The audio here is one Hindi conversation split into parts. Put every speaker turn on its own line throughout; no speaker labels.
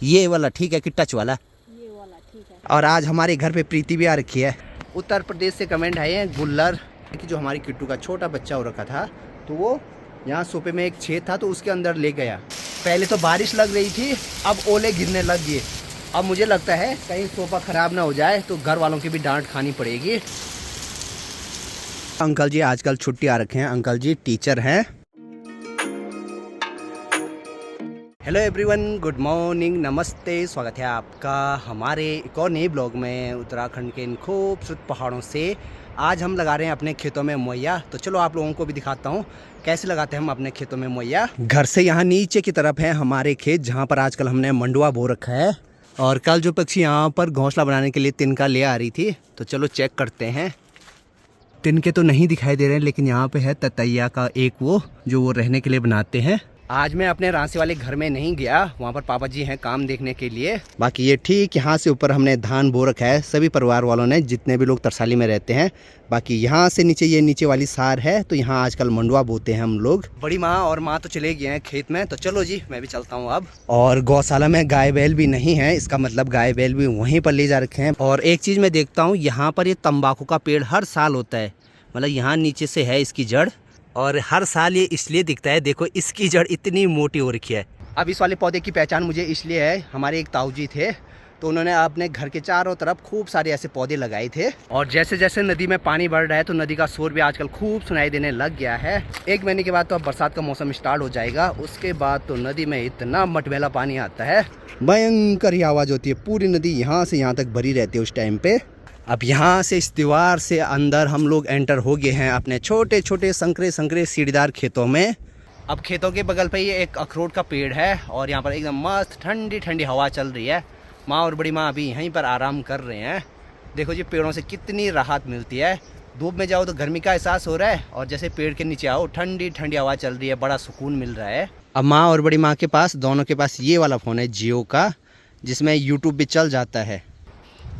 ये वाला ठीक है कि टच वाला?
ये वाला ठीक है।
और आज हमारे घर पे प्रीति भी आ रखी है। उत्तर प्रदेश से कमेंट आए हैं गुल्लर कि जो हमारी किट्टू का छोटा बच्चा हो रखा था, तो वो यहाँ सोफे में एक छेद था तो उसके अंदर ले गया। पहले तो बारिश लग रही थी, अब ओले गिरने लग गए। अब मुझे लगता है कहीं सोफा ख़राब ना हो जाए तो घर वालों की भी डांट खानी पड़ेगी। अंकल जी आजकल छुट्टी आ रखे हैं, अंकल जी टीचर हैं। हेलो एवरीवन, गुड मॉर्निंग, नमस्ते, स्वागत है आपका हमारे एक और नए ब्लॉग में उत्तराखंड के इन खूबसूरत पहाड़ों से। आज हम लगा रहे हैं अपने खेतों में मोइया, तो चलो आप लोगों को भी दिखाता हूँ कैसे लगाते हैं हम अपने खेतों में मोइया। घर से यहाँ नीचे की तरफ है हमारे खेत, जहाँ पर आजकल हमने मंडुआ बो रखा है। और कल जो पक्षी यहाँ पर घोंसला बनाने के लिए तिनका ले आ रही थी, तो चलो चेक करते हैं। तिनके तो नहीं दिखाई दे रहे हैं, लेकिन यहाँ पे है ततैया का एक वो जो वो रहने के लिए बनाते हैं। आज मैं अपने रांसी वाले घर में नहीं गया, वहाँ पर पापा जी हैं काम देखने के लिए। बाकी ये ठीक यहाँ से ऊपर हमने धान बो रखा है सभी परिवार वालों ने, जितने भी लोग तरसाली में रहते हैं। बाकी यहाँ से नीचे ये नीचे वाली सार है, तो यहाँ आजकल मंडुआ बोते हैं हम लोग। बड़ी माँ और माँ तो चले गए हैं खेत में, तो चलो जी मैं भी चलता हूँ अब। और गौशाला में गाय बैल भी नहीं है, इसका मतलब गाय बैल भी वहीं पर ले जा रखे हैं। और एक चीज़ मैं देखता हूँ, यहाँ पर ये तम्बाकू का पेड़ हर साल होता है, मतलब यहाँ नीचे से है इसकी जड़, और हर साल ये इसलिए दिखता है, देखो इसकी जड़ इतनी मोटी हो रखी है। अब इस वाले पौधे की पहचान मुझे इसलिए है, हमारे एक ताऊ जी थे, तो उन्होंने अपने घर के चारों तरफ खूब सारे ऐसे पौधे लगाए थे। और जैसे जैसे नदी में पानी बढ़ रहा है, तो नदी का शोर भी आजकल खूब सुनाई देने लग गया है। एक महीने के बाद तो अब बरसात का मौसम स्टार्ट हो जाएगा, उसके बाद तो नदी में इतना मटमैला पानी आता है, भयंकर ही आवाज़ होती है। पूरी नदी यहाँ से यहाँ तक भरी रहती है उस टाइम पे। अब यहाँ से इस दीवार से अंदर हम लोग एंटर हो गए हैं अपने छोटे छोटे संकरे संकरे सीढ़ीदार खेतों में। अब खेतों के बगल पे ये एक अखरोट का पेड़ है, और यहाँ पर एकदम मस्त ठंडी ठंडी हवा चल रही है। माँ और बड़ी माँ अभी यहीं पर आराम कर रहे हैं। देखो जी पेड़ों से कितनी राहत मिलती है। धूप में जाओ तो गर्मी का एहसास हो रहा है, और जैसे पेड़ के नीचे आओ ठंडी ठंडी हवा चल रही है, बड़ा सुकून मिल रहा है। अब माँ और बड़ी माँ के पास, दोनों के पास ये वाला फ़ोन है जियो का, जिसमें यूट्यूब भी चल जाता है।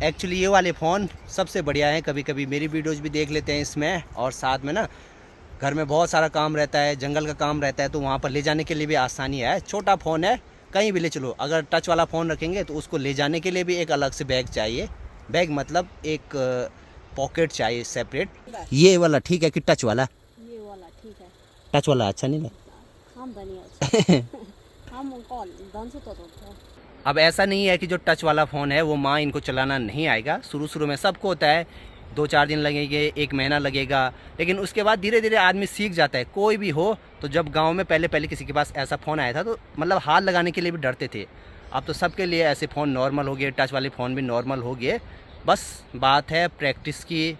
एक्चुअली ये वाले फ़ोन सबसे बढ़िया है, कभी कभी मेरी वीडियोज़ भी देख लेते हैं इसमें। और साथ में ना घर में बहुत सारा काम रहता है, जंगल का काम रहता है, तो वहाँ पर ले जाने के लिए भी आसानी है। छोटा फ़ोन है, कहीं भी ले चलो। अगर टच वाला फ़ोन रखेंगे तो उसको ले जाने के लिए भी एक अलग से बैग चाहिए। बैग मतलब एक पॉकेट चाहिए सेपरेट। ये वाला ठीक है कि टच वाला?
ये वाला ठीक है।
टच वाला अच्छा नहीं लगा?
हम बनिया हम कॉल डांस तो
अब ऐसा नहीं है कि जो टच वाला फ़ोन है वो माँ इनको चलाना नहीं आएगा। शुरू में सबको होता है, 2-4 दिन लगेंगे, 1 महीना लगेगा, लेकिन उसके बाद धीरे धीरे आदमी सीख जाता है। कोई भी हो, तो जब गांव में पहले किसी के पास ऐसा फ़ोन आया था तो मतलब हाथ लगाने के लिए भी डरते थे। अब तो सबके लिए ऐसे फ़ोन नॉर्मल हो गए, टच वाले फ़ोन भी नॉर्मल हो गए। बस बात है प्रैक्टिस की,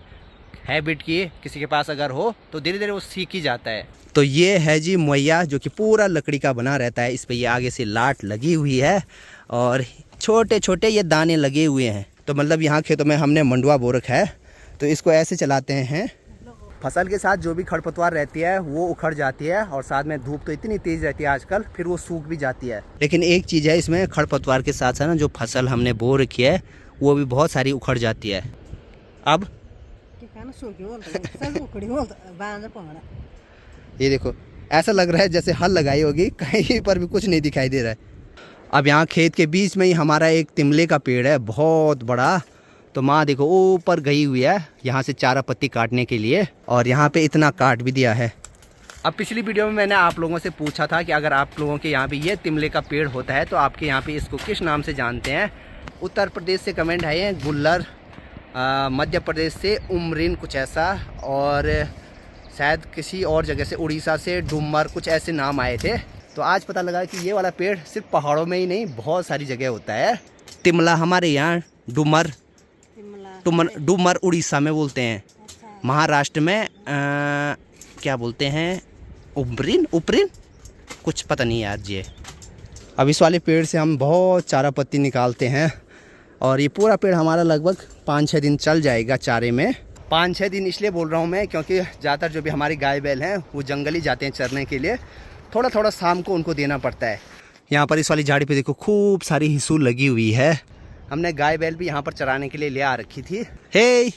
हैबिट की। किसी के पास अगर हो तो धीरे धीरे वो सीख ही जाता है। तो ये है जी मोइया, जो कि पूरा लकड़ी का बना रहता है। इस पर ये आगे से लाट लगी हुई है और छोटे छोटे ये दाने लगे हुए हैं। तो मतलब यहाँ खेतों में हमने मंडुआ बो रखा है, तो इसको ऐसे चलाते हैं। फसल के साथ जो भी खरपतवार रहती है वो उखड़ जाती है, और साथ में धूप तो इतनी तेज़ रहती है आजकल, फिर वो सूख भी जाती है। लेकिन एक चीज़ है इसमें, खरपतवार के साथ साथ ना जो फसल हमने बो रखी है वो भी बहुत सारी उखड़ जाती है। अब ये देखो, ऐसा लग रहा है जैसे हल लगाई होगी, कहीं पर भी कुछ नहीं दिखाई दे रहा है। अब यहाँ खेत के बीच में ही हमारा एक तिमले का पेड़ है, बहुत बड़ा। तो माँ देखो ऊपर गई हुई है यहाँ से चारा पत्ती काटने के लिए, और यहाँ पे इतना काट भी दिया है। अब पिछली वीडियो में मैंने आप लोगों से पूछा था कि अगर आप लोगों के यहाँ पे ये तिमले का पेड़ होता है तो आपके यहाँ पे इसको किस नाम से जानते हैं। उत्तर प्रदेश से कमेंट आए हैं गुल्लर, मध्य प्रदेश से उमरिन कुछ ऐसा, और शायद किसी और जगह से उड़ीसा से डुमर, कुछ ऐसे नाम आए थे। तो आज पता लगा कि ये वाला पेड़ सिर्फ पहाड़ों में ही नहीं, बहुत सारी जगह होता है। तिमला हमारे यहाँ, डुमर डुमर उड़ीसा में बोलते हैं।
अच्छा।
महाराष्ट्र में क्या बोलते हैं, उपरिन कुछ पता नहीं यार जी। अब इस वाले पेड़ से हम बहुत चारा पत्ती निकालते हैं, और ये पूरा पेड़ हमारा लगभग 5-6 दिन चल जाएगा चारे में। 5-6 दिन इसलिए बोल रहा हूँ मैं, क्योंकि ज़्यादातर जो भी हमारी गाय बैल हैं वो जंगल ही जाते हैं चरने के लिए। थोड़ा थोड़ा शाम को उनको देना पड़ता है। यहाँ पर इस वाली झाड़ी पे देखो खूब सारी हिसूल लगी हुई है। हमने गाय बैल भी यहाँ पर चराने के लिए ले आ रखी थी। हे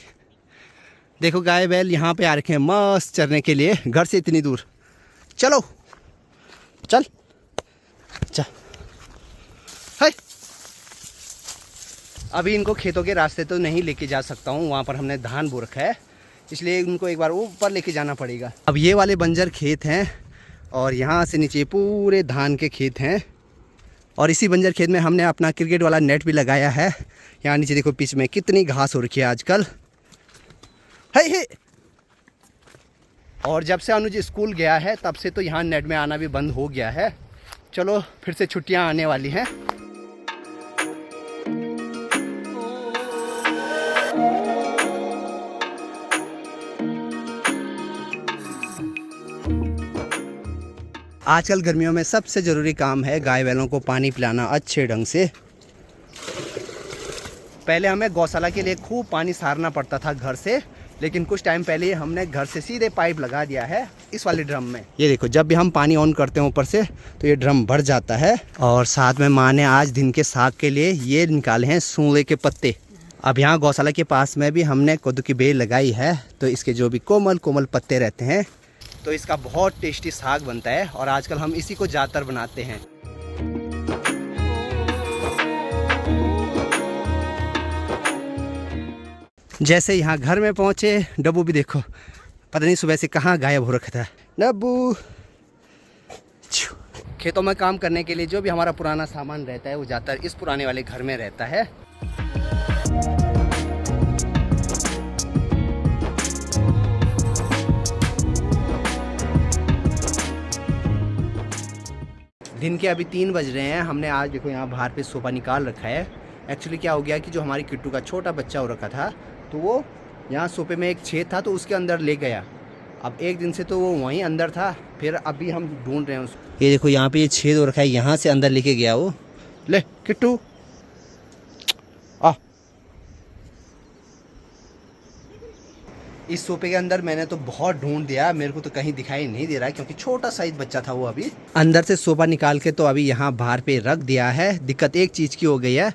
देखो गाय बैल यहाँ पे आ रखे हैं मस्त चरने के लिए, घर से इतनी दूर। चलो चल चल, अभी इनको खेतों के रास्ते तो नहीं लेके जा सकता हूँ, वहाँ पर हमने धान बो रखा है, इसलिए उनको एक बार ऊपर लेके जाना पड़ेगा। अब ये वाले बंजर खेत हैं और यहाँ से नीचे पूरे धान के खेत हैं। और इसी बंजर खेत में हमने अपना क्रिकेट वाला नेट भी लगाया है। यहाँ नीचे देखो पिच में कितनी घास हो रखी है आजकल। हे और जब से अनुज स्कूल गया है तब से तो यहाँ नेट में आना भी बंद हो गया है। चलो फिर से छुट्टियाँ आने वाली हैं। आजकल गर्मियों में सबसे ज़रूरी काम है गाय बैलों को पानी पिलाना अच्छे ढंग से। पहले हमें गौशाला के लिए खूब पानी सारना पड़ता था घर से, लेकिन कुछ टाइम पहले हमने घर से सीधे पाइप लगा दिया है इस वाले ड्रम में। ये देखो जब भी हम पानी ऑन करते हैं ऊपर से तो ये ड्रम भर जाता है। और साथ में माँ ने आज दिन के साग के लिए ये निकाले हैं सूले के पत्ते। अब यहाँ गौशाला के पास में भी हमने कद्दू की बेल लगाई है, तो इसके जो भी कोमल कोमल पत्ते रहते हैं तो इसका बहुत टेस्टी साग बनता है और आजकल हम इसी को ज़्यादातर बनाते हैं। जैसे यहाँ घर में पहुँचे, डब्बू भी देखो पता नहीं सुबह से कहाँ गायब हो रखा था। डब्बू खेतों में काम करने के लिए जो भी हमारा पुराना सामान रहता है वो ज़्यादातर इस पुराने वाले घर में रहता है। दिन के अभी 3 बज रहे हैं। हमने आज देखो यहाँ बाहर पे सोफा निकाल रखा है। एक्चुअली क्या हो गया कि जो हमारी किट्टू का छोटा बच्चा हो रखा था तो वो यहाँ सोफे में एक छेद था तो उसके अंदर ले गया। अब एक दिन से तो वो वहीं अंदर था, फिर अभी हम ढूंढ रहे हैं उसको। ये देखो यहाँ पे ये छेद हो रखा है, यहाँ से अंदर लेके गया वो। ले किट्टू आ। इस सोफे के अंदर मैंने तो बहुत ढूंढ दिया, मेरे को तो कहीं दिखाई नहीं दे रहा है क्योंकि छोटा साइज बच्चा था वो। अभी अंदर से सोफा निकाल के तो अभी यहाँ बाहर पे रख दिया है। दिक्कत एक चीज़ की हो गई है,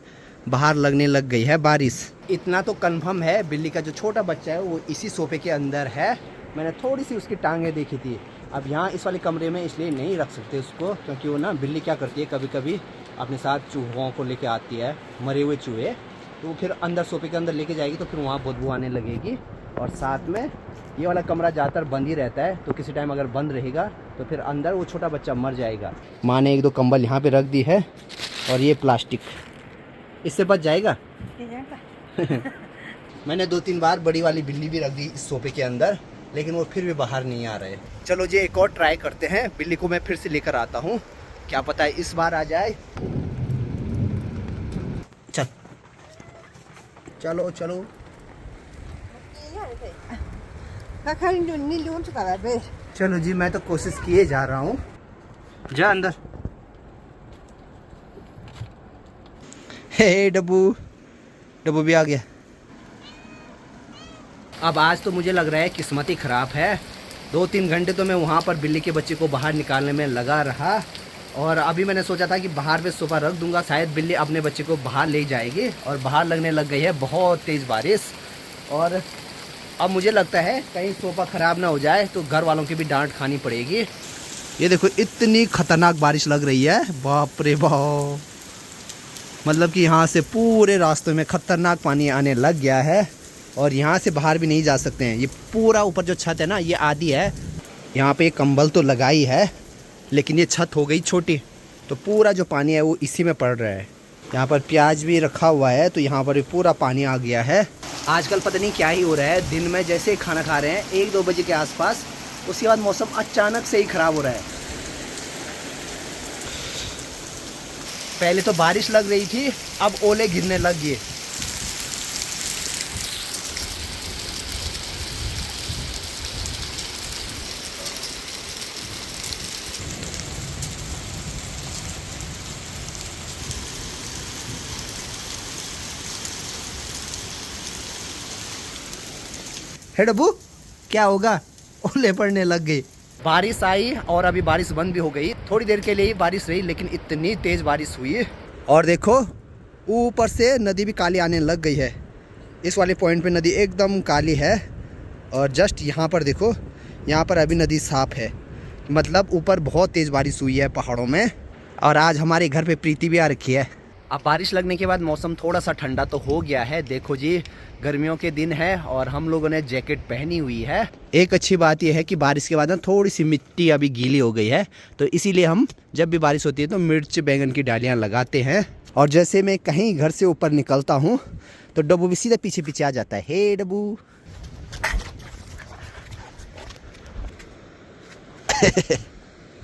बाहर लगने लग गई है बारिश। इतना तो कंफर्म है बिल्ली का जो छोटा बच्चा है वो इसी सोफे के अंदर है। मैंने थोड़ी सी उसकी टांगें देखी थी। अब यहाँ इस वाले कमरे में इसलिए नहीं रख सकते उसको क्योंकि वो ना बिल्ली क्या करती है कभी कभी अपने साथ चूहों को लेके आती है, मरे हुए चूहे, तो फिर अंदर सोफे के अंदर लेके जाएगी तो फिर वहाँ बदबू आने लगेगी। और साथ में ये वाला कमरा ज़्यादातर बंद ही रहता है, तो किसी टाइम अगर बंद रहेगा तो फिर अंदर वो छोटा बच्चा मर जाएगा। माँ ने 1-2 कंबल यहाँ पे रख दी है और ये प्लास्टिक इससे बच जाएगा। मैंने 2-3 बार बड़ी वाली बिल्ली भी रख दी इस सोफे के अंदर, लेकिन वो फिर भी बाहर नहीं आ रहे। चलो जी एक और ट्राई करते हैं। बिल्ली को मैं फिर से लेकर आता हूँ, क्या पता है इस बार आ जाए। चलो चलो चलो जी, मैं तो कोशिश किए जा रहा हूँ। जा अंदर। हे डब्बू, डब्बू भी आ गया। अब आज तो मुझे लग रहा है किस्मत ही ख़राब है। 2-3 घंटे तो मैं वहाँ पर बिल्ली के बच्चे को बाहर निकालने में लगा रहा और अभी मैंने सोचा था कि बाहर पे सोफा रख दूंगा, शायद बिल्ली अपने बच्चे को बाहर ले जाएगी। और बाहर लगने लग गई है बहुत तेज़ बारिश। और अब मुझे लगता है कहीं सोफा ख़राब ना हो जाए तो घर वालों की भी डांट खानी पड़ेगी। ये देखो इतनी ख़तरनाक बारिश लग रही है, बाप रे बाप। मतलब कि यहाँ से पूरे रास्तों में ख़तरनाक पानी आने लग गया है और यहाँ से बाहर भी नहीं जा सकते हैं। ये पूरा ऊपर जो छत है ना ये आधी है, यहाँ पे कंबल तो लगाई है लेकिन ये छत हो गई छोटी, तो पूरा जो पानी है वो इसी में पड़ रहा है। यहाँ पर प्याज भी रखा हुआ है तो यहाँ पर भी पूरा पानी आ गया है। आजकल पता नहीं क्या ही हो रहा है, दिन में जैसे ही खाना खा रहे हैं 1-2 बजे के आसपास, उसके बाद मौसम अचानक से ही ख़राब हो रहा है। पहले तो बारिश लग रही थी, अब ओले गिरने लग गए। हे डब्बू क्या होगा, ओले पड़ने लग गए। बारिश आई और अभी बारिश बंद भी हो गई। थोड़ी देर के लिए ही बारिश रही लेकिन इतनी तेज़ बारिश हुई। और देखो ऊपर से नदी भी काली आने लग गई है। इस वाले पॉइंट पे नदी एकदम काली है और जस्ट यहाँ पर देखो, यहाँ पर अभी नदी साफ़ है। मतलब ऊपर बहुत तेज़ बारिश हुई है पहाड़ों में। और आज हमारे घर पे प्रीति भी आ रखी है। अब बारिश लगने के बाद मौसम थोड़ा सा ठंडा तो हो गया है। देखो जी, गर्मियों के दिन है और हम लोगों ने जैकेट पहनी हुई है। एक अच्छी बात यह है कि बारिश के बाद ना थोड़ी सी मिट्टी अभी गीली हो गई है, तो इसीलिए हम जब भी बारिश होती है तो मिर्च बैंगन की डालियाँ लगाते हैं। और जैसे मैं कहीं घर से ऊपर निकलता हूँ तो डब्बू भी सीधा पीछे पीछे आ जाता है। हे डब्बू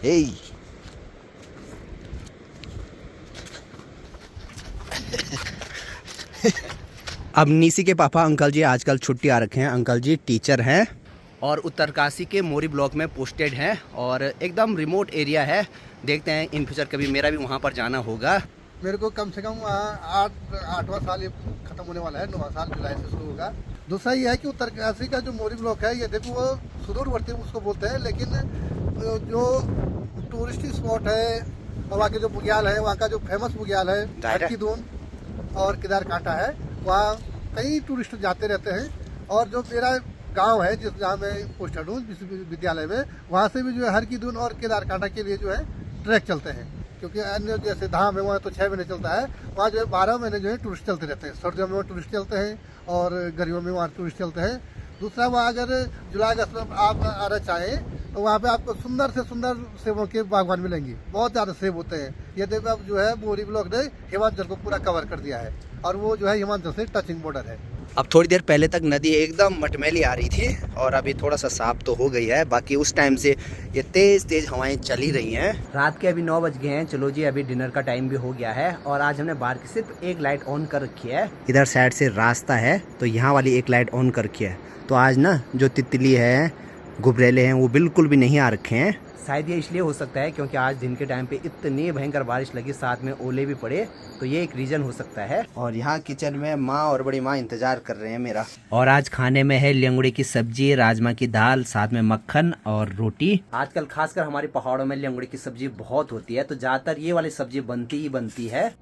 हे। अब नीसी के पापा अंकल जी आजकल छुट्टी आ रखे हैं। अंकल जी टीचर हैं और उत्तरकाशी के मोरी ब्लॉक में पोस्टेड हैं और एकदम रिमोट एरिया है। देखते हैं इन फ्यूचर कभी मेरा भी वहाँ पर जाना होगा।
मेरे को कम से कम 8वां साल ये खत्म होने वाला है। 9वां साल जुलाई से शुरू होगा। दूसरा ये है कि उत्तरकाशी का जो मोरी ब्लॉक है, ये देखो वो सुदूरवर्ती उसको बोलते हैं, लेकिन जो टूरिस्ट स्पॉट है और वहाँ के जो बुग्याल है, वहाँ का जो फेमस बुग्याल है हटकी दून और केदार कांटा है, वहाँ कई टूरिस्ट जाते रहते हैं। और जो मेरा गांव है जहाँ मैं पोस्टेड हूँ विश्वविद्यालय में, वहाँ से भी जो है हरकी दून और केदार कांटा के लिए जो है ट्रैक चलते हैं। क्योंकि अन्य जैसे धाम है वहाँ तो 6 महीने चलता है, वहाँ जो है 12 महीने जो है टूरिस्ट चलते रहते हैं। सर्दियों में वहाँ टूरिस्ट चलते हैं और गर्मियों में वहाँ टूरिस्ट चलते हैं। दूसरा, वहाँ अगर जुलाई अगस्त में आप आना चाहें तो वहाँ पे आपको सुंदर से सुंदर सेबों के बागवान मिलेंगे। बहुत ज़्यादा सेब होते हैं। ये देखो अब जो है मोरी ब्लॉक ने हिमाचल को पूरा कवर कर दिया है और वो जो है हिमाचल से टचिंग बॉर्डर है।
अब थोड़ी देर पहले तक नदी एकदम मटमैली आ रही थी और अभी थोड़ा सा साफ तो हो गई है। बाकी उस टाइम से ये तेज तेज हवाएं चली रही हैं। रात के अभी 9 बज गए हैं। चलो जी, अभी डिनर का टाइम भी हो गया है और आज हमने बाहर की सिर्फ एक लाइट ऑन कर रखी है। इधर साइड से रास्ता है तो यहाँ वाली एक लाइट ऑन कर रखी है। तो आज ना जो तितली है, गुबरेले हैं, वो बिल्कुल भी नहीं आ रखे हैं। शायद ये इसलिए हो सकता है क्योंकि आज दिन के टाइम पे इतनी भयंकर बारिश लगी, साथ में ओले भी पड़े, तो ये एक रीजन हो सकता है। और यहाँ किचन में माँ और बड़ी माँ इंतजार कर रहे हैं मेरा। और आज खाने में है लेंगुड़े की सब्जी, राजमा की दाल, साथ में मक्खन और रोटी। आजकल खासकर हमारे पहाड़ों में लेंगुड़े की सब्जी बहुत होती है, तो ज्यादातर ये वाली सब्जी बनती ही बनती है।